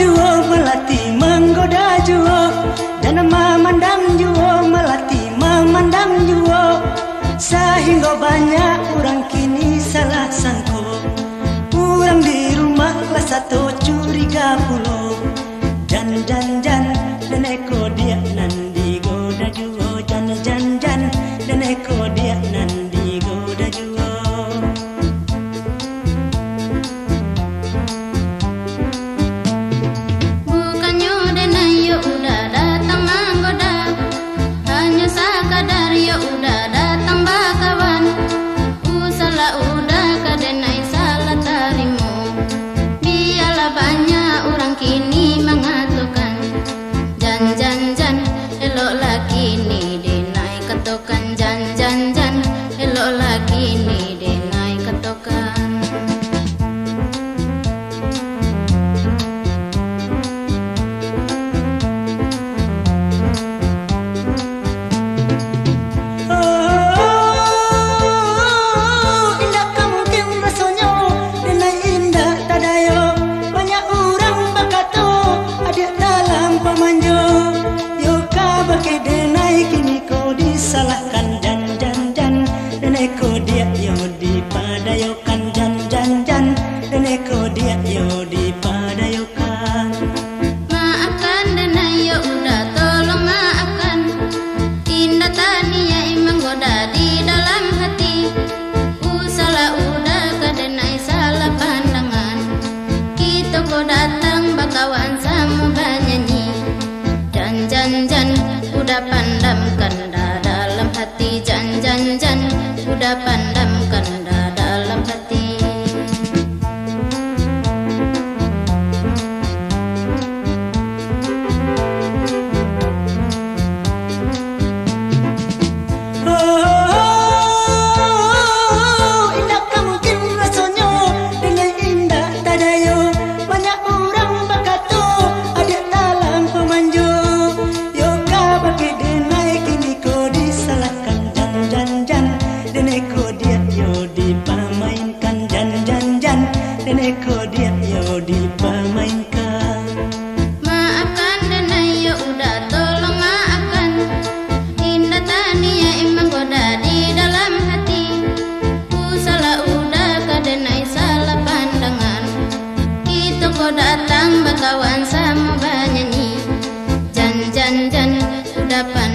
juo melati menggoda juo, dan memandang juo melati memandang juo, sehingga banyak orang kini salah sangko. Orang di rumah kelas 1 curiga puluh. Jan dan eko dia nandi goda juo, jan dan eko dia nandi goda juo. Bukannya denai yo udah datang menggoda, hanya sekadar yo udah datang bakawan. Salah udah kadenai salah tarimu, biarlah banyak orang kini mengatakan jan elok lagi ni denai ketokan, jan elok lagi ni denai ketokan. Salahkan jan dan eko dia yo dipadayokan, jan dan eko dia yo dipadayokan. Maafkan denai yo udah tolong maafkan, tindak tania emang goda di dalam hati. Salah udah kadenai salah pandangan, kita kok datang bakawan sama banyanyi. Jan udah pandamkan dah dalam hati, jan udah pandamkan dah dalam hati. Indah mungkin rasanya dengan indah tadayo, banyak orang berkata ada dalam pemanju. Dan eko dia yo dipamainkan, jan dan eko dia yo dipamainkan. Maafkan denai yo udah tolong maafkan, indah tania emang goda di dalam hati. Salah udah kadenai salah pandangan, kita kok datang bakawan sama banyanyi. Jan udah pandang